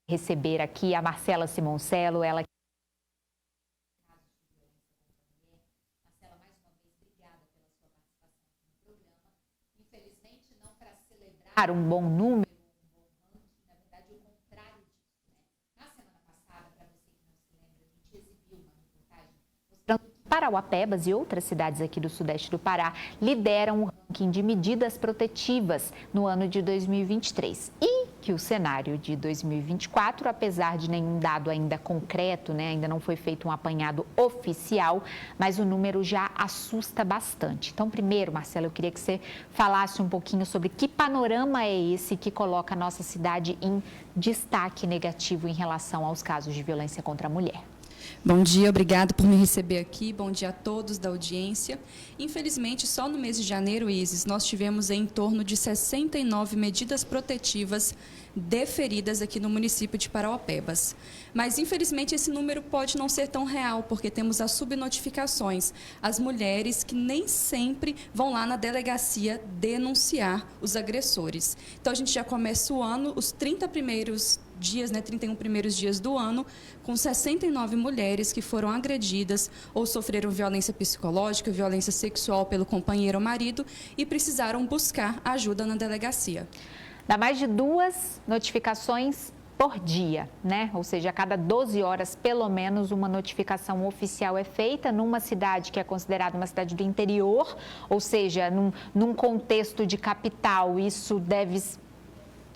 Receber aqui a Marcela Simoncello, ela que... Marcela, mais uma vez, obrigada pela sua participação no programa. Infelizmente, não para celebrar um bom número, um bom ranking, na verdade, o contrário disso, né? Na semana passada, para você que não se lembra, a gente exibiu uma reportagem mostrando que Parauapebas e outras cidades aqui do sudeste do Pará lideram o ranking de medidas protetivas no ano de 2023. E que o cenário de 2024, apesar de nenhum dado ainda concreto, né, ainda não foi feito um apanhado oficial, mas o número já assusta bastante. Então, primeiro, Marcela, eu queria que você falasse um pouquinho sobre que panorama é esse que coloca a nossa cidade em destaque negativo em relação aos casos de violência contra a mulher. Bom dia, obrigado por me receber aqui. Bom dia a todos da audiência. Infelizmente, só no mês de janeiro, Isis, nós tivemos em torno de 69 medidas protetivas deferidas aqui no município de Parauapebas. Mas, infelizmente, esse número pode não ser tão real, porque temos as subnotificações, as mulheres que nem sempre vão lá na delegacia denunciar os agressores. Então, a gente já começa o ano, os 30 primeiros dias, 31 primeiros dias do ano, com 69 mulheres que foram agredidas ou sofreram violência psicológica, violência sexual pelo companheiro ou marido e precisaram buscar ajuda na delegacia. Dá mais de 2 notificações por dia, né? Ou seja, a cada 12 horas, pelo menos, uma notificação oficial é feita numa cidade que é considerada uma cidade do interior, ou seja, num contexto de capital, isso deve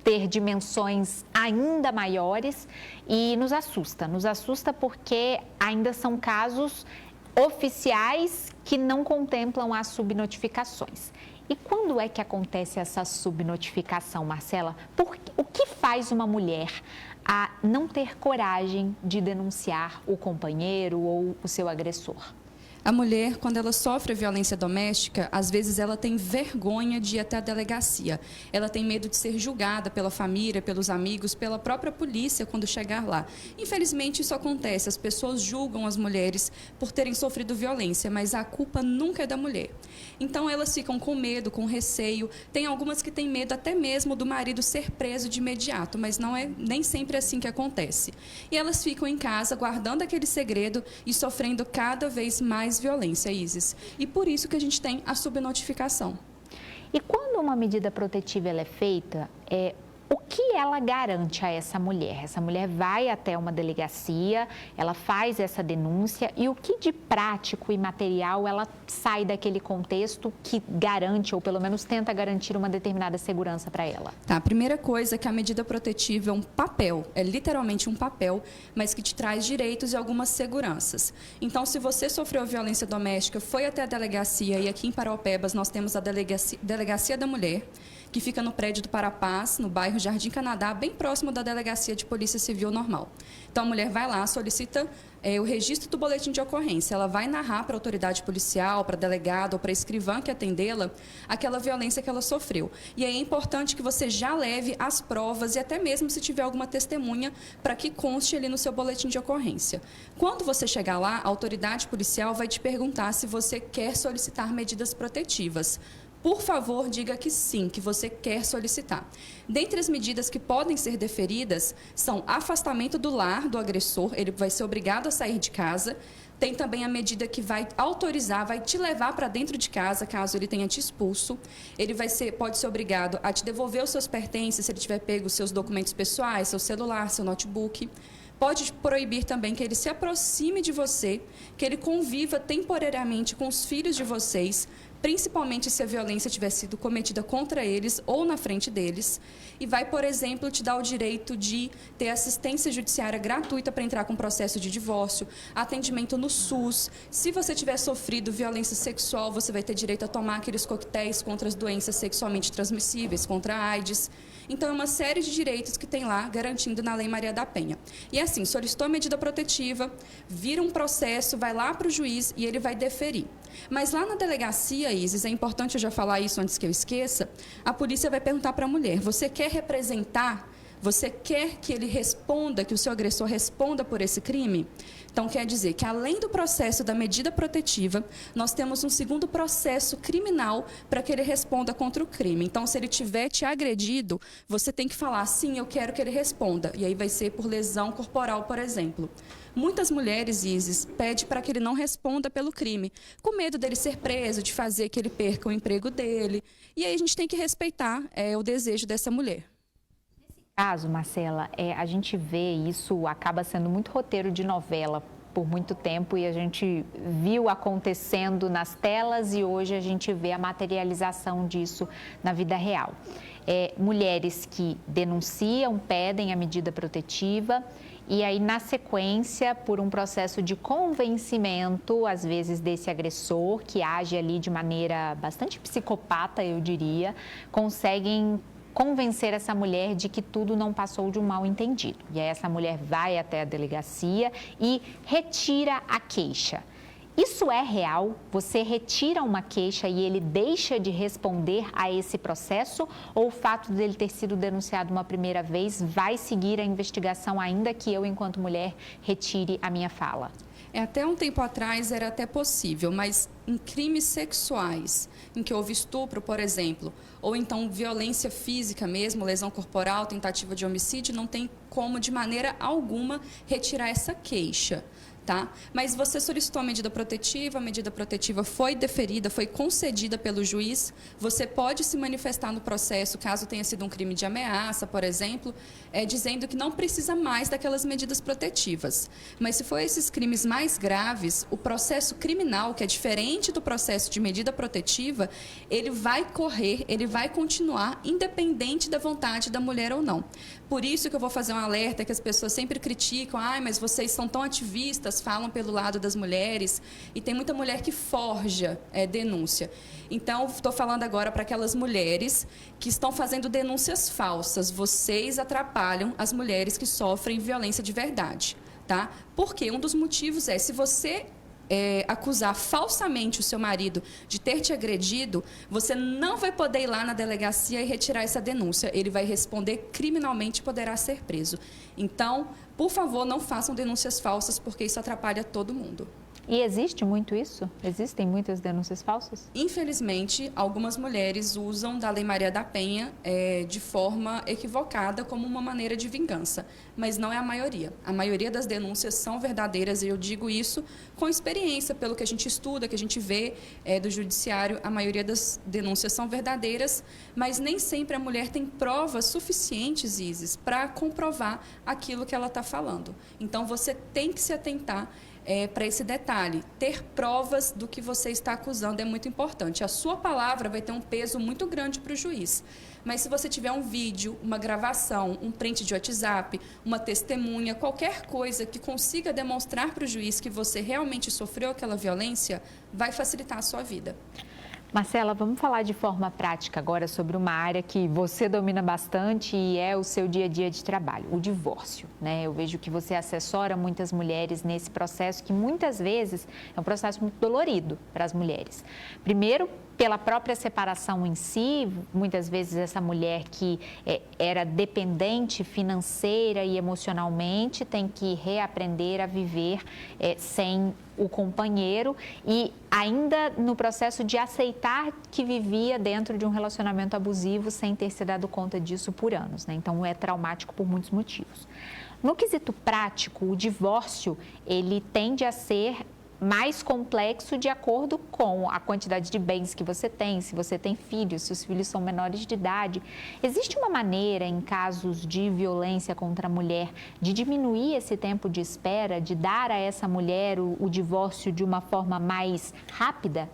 ter dimensões ainda maiores e nos assusta porque ainda são casos oficiais que não contemplam as subnotificações. E quando é que acontece essa subnotificação, Marcela? O que faz uma mulher a não ter coragem de denunciar o companheiro ou o seu agressor? A mulher, quando ela sofre violência doméstica, às vezes ela tem vergonha de ir até a delegacia. Ela tem medo de ser julgada pela família, pelos amigos, pela própria polícia quando chegar lá. Infelizmente, isso acontece. As pessoas julgam as mulheres por terem sofrido violência, mas a culpa nunca é da mulher. Então, elas ficam com medo, com receio. Tem algumas que têm medo até mesmo do marido ser preso de imediato, mas não é nem sempre assim que acontece. E elas ficam em casa guardando aquele segredo e sofrendo cada vez mais violência, Isis. E por isso que a gente tem a subnotificação. E quando uma medida protetiva ela é feita, o que ela garante a essa mulher? Essa mulher vai até uma delegacia, ela faz essa denúncia e o que de prático e material ela sai daquele contexto que garante ou pelo menos tenta garantir uma determinada segurança para ela? Tá, a primeira coisa é que a medida protetiva é um papel, é literalmente um papel, mas que te traz direitos e algumas seguranças. Então, se você sofreu violência doméstica, foi até a delegacia e aqui em Parauapebas nós temos a Delegacia da Mulher, que fica no prédio do Parapaz, no bairro Jardim Canadá, bem próximo da Delegacia de Polícia Civil normal. Então, a mulher vai lá, solicita o registro do boletim de ocorrência. Ela vai narrar para a autoridade policial, para a delegada ou para a escrivã que atendê-la aquela violência que ela sofreu. E aí é importante que você já leve as provas e até mesmo se tiver alguma testemunha para que conste ali no seu boletim de ocorrência. Quando você chegar lá, a autoridade policial vai te perguntar se você quer solicitar medidas protetivas. Por favor, diga que sim, que você quer solicitar. Dentre as medidas que podem ser deferidas são afastamento do lar do agressor, ele vai ser obrigado a sair de casa. Tem também a medida que vai autorizar, vai te levar para dentro de casa, caso ele tenha te expulso. Ele pode ser obrigado a te devolver os seus pertences, se ele tiver pego os seus documentos pessoais, seu celular, seu notebook. Pode proibir também que ele se aproxime de você, que ele conviva temporariamente com os filhos de vocês, principalmente se a violência tiver sido cometida contra eles ou na frente deles. E vai, por exemplo, te dar o direito de ter assistência judiciária gratuita para entrar com processo de divórcio, atendimento no SUS. Se você tiver sofrido violência sexual, você vai ter direito a tomar aqueles coquetéis contra as doenças sexualmente transmissíveis, contra a AIDS. Então, é uma série de direitos que tem lá, garantindo na Lei Maria da Penha. E assim, solicitou a medida protetiva, vira um processo, vai lá para o juiz e ele vai deferir. Mas lá na delegacia, Isis, é importante eu já falar isso antes que eu esqueça, a polícia vai perguntar para a mulher, você quer representar Você quer que ele responda, que o seu agressor responda por esse crime? Então, quer dizer que, além do processo da medida protetiva, nós temos um segundo processo criminal para que ele responda contra o crime. Então, se ele tiver te agredido, você tem que falar, sim, eu quero que ele responda. E aí vai ser por lesão corporal, por exemplo. Muitas mulheres, Isis, pedem para que ele não responda pelo crime, com medo dele ser preso, de fazer que ele perca o emprego dele. E aí a gente tem que respeitar o desejo dessa mulher. Caso, Marcela, a gente vê isso, acaba sendo muito roteiro de novela por muito tempo e a gente viu acontecendo nas telas e hoje a gente vê a materialização disso na vida real. Mulheres que denunciam, pedem a medida protetiva e aí, na sequência, por um processo de convencimento, às vezes, desse agressor, que age ali de maneira bastante psicopata, eu diria, conseguem convencer essa mulher de que tudo não passou de um mal-entendido. E aí essa mulher vai até a delegacia e retira a queixa. Isso é real? Você retira uma queixa e ele deixa de responder a esse processo? Ou o fato dele ter sido denunciado uma primeira vez vai seguir a investigação, ainda que eu, enquanto mulher, retire a minha fala? Até um tempo atrás era até possível, mas em crimes sexuais, em que houve estupro, por exemplo, ou então violência física mesmo, lesão corporal, tentativa de homicídio, não tem como, de maneira alguma, retirar essa queixa. Tá? Mas você solicitou a medida protetiva foi deferida, foi concedida pelo juiz. Você pode se manifestar no processo, caso tenha sido um crime de ameaça, por exemplo, dizendo que não precisa mais daquelas medidas protetivas. Mas se for esses crimes mais graves, o processo criminal, que é diferente do processo de medida protetiva, ele vai correr, ele vai continuar, independente da vontade da mulher ou não. Por isso que eu vou fazer um alerta que as pessoas sempre criticam, mas vocês são tão ativistas, falam pelo lado das mulheres, e tem muita mulher que forja denúncia. Então, estou falando agora para aquelas mulheres que estão fazendo denúncias falsas. Vocês atrapalham as mulheres que sofrem violência de verdade, tá? Porque um dos motivos se você acusar falsamente o seu marido de ter te agredido, você não vai poder ir lá na delegacia e retirar essa denúncia. Ele vai responder criminalmente e poderá ser preso. Então, por favor, não façam denúncias falsas, porque isso atrapalha todo mundo. E existe muito isso? Existem muitas denúncias falsas? Infelizmente, algumas mulheres usam da Lei Maria da Penha de forma equivocada como uma maneira de vingança, mas não é a maioria. A maioria das denúncias são verdadeiras e eu digo isso com experiência, pelo que a gente estuda, que a gente vê do judiciário, a maioria das denúncias são verdadeiras, mas nem sempre a mulher tem provas suficientes, Isis, para comprovar aquilo que ela está falando. Então, você tem que se atentar para esse detalhe. Ter provas do que você está acusando é muito importante. A sua palavra vai ter um peso muito grande para o juiz. Mas se você tiver um vídeo, uma gravação, um print de WhatsApp, uma testemunha, qualquer coisa que consiga demonstrar para o juiz que você realmente sofreu aquela violência, vai facilitar a sua vida. Marcela, vamos falar de forma prática agora sobre uma área que você domina bastante e é o seu dia a dia de trabalho, o divórcio, né? Eu vejo que você assessora muitas mulheres nesse processo que muitas vezes é um processo muito dolorido para as mulheres. Primeiro, pela própria separação em si, muitas vezes essa mulher que era dependente financeira e emocionalmente tem que reaprender a viver sem o companheiro e ainda no processo de aceitar que vivia dentro de um relacionamento abusivo sem ter se dado conta disso por anos, né? Então é traumático por muitos motivos. No quesito prático, o divórcio, ele tende a ser mais complexo de acordo com a quantidade de bens que você tem, se você tem filhos, se os filhos são menores de idade. Existe uma maneira, em casos de violência contra a mulher, de diminuir esse tempo de espera, de dar a essa mulher o divórcio de uma forma mais rápida?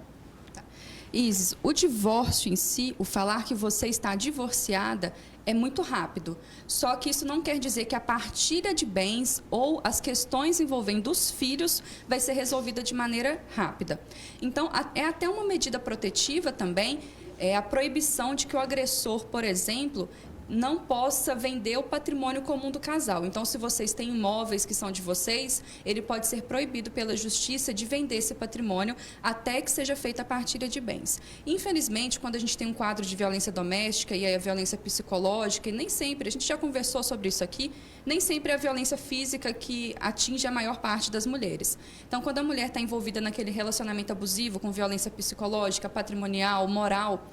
Isis, o divórcio em si, o falar que você está divorciada, é muito rápido. Só que isso não quer dizer que a partilha de bens ou as questões envolvendo os filhos vai ser resolvida de maneira rápida. Então, é até uma medida protetiva também, a proibição de que o agressor, por exemplo, não possa vender o patrimônio comum do casal. Então, se vocês têm imóveis que são de vocês, ele pode ser proibido pela justiça de vender esse patrimônio até que seja feita a partilha de bens. Infelizmente, quando a gente tem um quadro de violência doméstica e a violência psicológica, e nem sempre, a gente já conversou sobre isso aqui, nem sempre é a violência física que atinge a maior parte das mulheres. Então, quando a mulher está envolvida naquele relacionamento abusivo com violência psicológica, patrimonial, moral,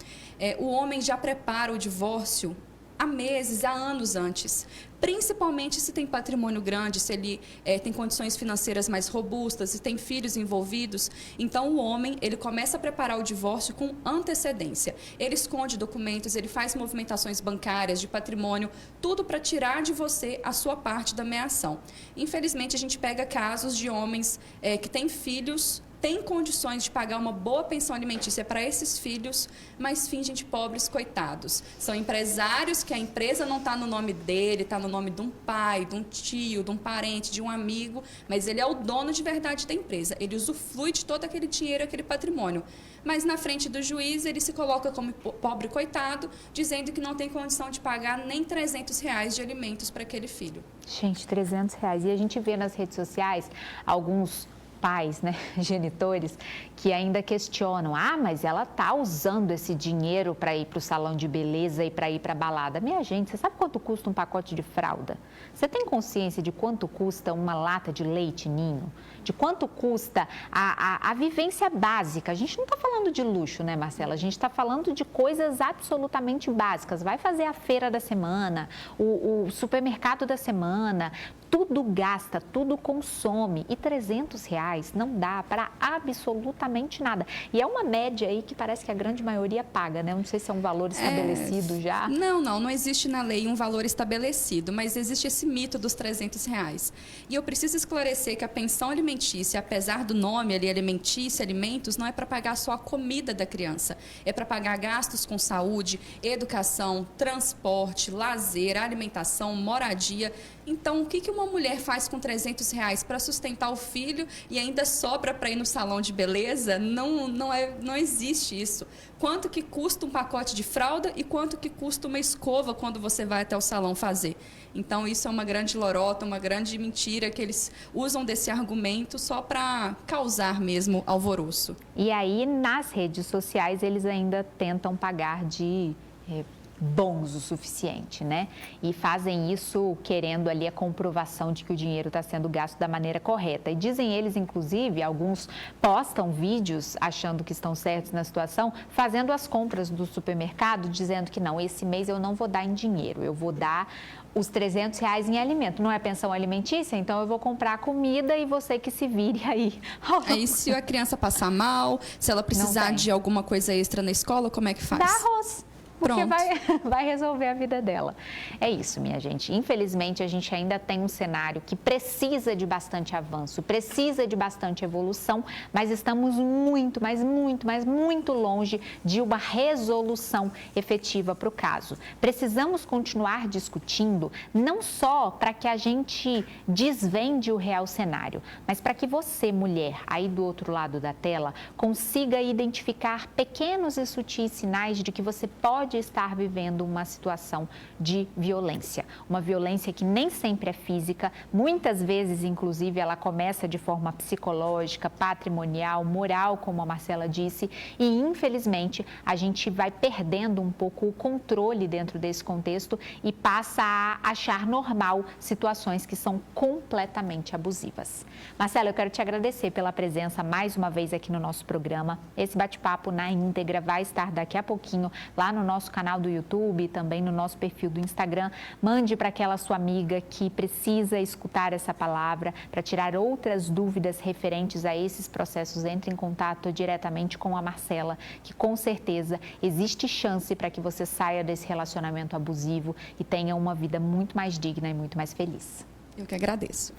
o homem já prepara o divórcio há meses, há anos antes. Principalmente se tem patrimônio grande, se ele tem condições financeiras mais robustas, se tem filhos envolvidos. Então, o homem, ele começa a preparar o divórcio com antecedência. Ele esconde documentos, ele faz movimentações bancárias, de patrimônio, tudo para tirar de você a sua parte da meação. Infelizmente, a gente pega casos de homens que têm filhos, tem condições de pagar uma boa pensão alimentícia para esses filhos, mas fingem de pobres coitados. São empresários que a empresa não está no nome dele, está no nome de um pai, de um tio, de um parente, de um amigo, mas ele é o dono de verdade da empresa. Ele usufrui de todo aquele dinheiro, aquele patrimônio. Mas na frente do juiz, ele se coloca como pobre coitado, dizendo que não tem condição de pagar nem R$300 de alimentos para aquele filho. Gente, R$300. E a gente vê nas redes sociais alguns pais, né, genitores, que ainda questionam, mas ela tá usando esse dinheiro para ir para o salão de beleza e para ir para a balada. Minha gente, você sabe quanto custa um pacote de fralda? Você tem consciência de quanto custa uma lata de leite ninho? De quanto custa a vivência básica? A gente não está falando de luxo, né, Marcela? A gente está falando de coisas absolutamente básicas. Vai fazer a feira da semana, o supermercado da semana, tudo gasta, tudo consome. E R$300 não dá para absolutamente nada. E é uma média aí que parece que a grande maioria paga, né? Eu não sei se é um valor estabelecido já. Não existe na lei um valor estabelecido, mas existe esse mito dos R$300. E eu preciso esclarecer que a pensão alimentícia, apesar do nome ali, alimentícia, alimentos, não é para pagar só a comida da criança. É para pagar gastos com saúde, educação, transporte, lazer, alimentação, moradia. Então, o que uma mulher faz com R$300 para sustentar o filho e ainda sobra para ir no salão de beleza? Não existe isso. Quanto que custa um pacote de fralda e quanto que custa uma escova quando você vai até o salão fazer? Então, isso é uma grande lorota, uma grande mentira que eles usam desse argumento só para causar mesmo alvoroço. E aí, nas redes sociais, eles ainda tentam pagar de bons o suficiente, né? E fazem isso querendo ali a comprovação de que o dinheiro está sendo gasto da maneira correta. E dizem eles, inclusive, alguns postam vídeos achando que estão certos na situação, fazendo as compras do supermercado, dizendo que não, esse mês eu não vou dar em dinheiro, eu vou dar os R$300 em alimento. Não é pensão alimentícia? Então eu vou comprar comida e você que se vire aí. Aí se a criança passar mal, se ela precisar de alguma coisa extra na escola, como é que faz? Dá arroz. Porque Pronto. vai resolver a vida dela. É isso, minha gente. Infelizmente, a gente ainda tem um cenário que precisa de bastante avanço, precisa de bastante evolução, mas estamos muito, mas muito longe de uma resolução efetiva para o caso. Precisamos continuar discutindo, não só para que a gente desvende o real cenário, mas para que você, mulher, aí do outro lado da tela, consiga identificar pequenos e sutis sinais de que você pode estar vivendo uma situação de violência. Uma violência que nem sempre é física, muitas vezes, inclusive, ela começa de forma psicológica, patrimonial, moral, como a Marcela disse, e infelizmente a gente vai perdendo um pouco o controle dentro desse contexto e passa a achar normal situações que são completamente abusivas. Marcela, eu quero te agradecer pela presença mais uma vez aqui no nosso programa. Esse bate-papo na íntegra vai estar daqui a pouquinho lá no nosso canal do YouTube e também no nosso perfil do Instagram. Mande para aquela sua amiga que precisa escutar essa palavra para tirar outras dúvidas referentes a esses processos. Entre em contato diretamente com a Marcela, que com certeza existe chance para que você saia desse relacionamento abusivo e tenha uma vida muito mais digna e muito mais feliz. Eu que agradeço.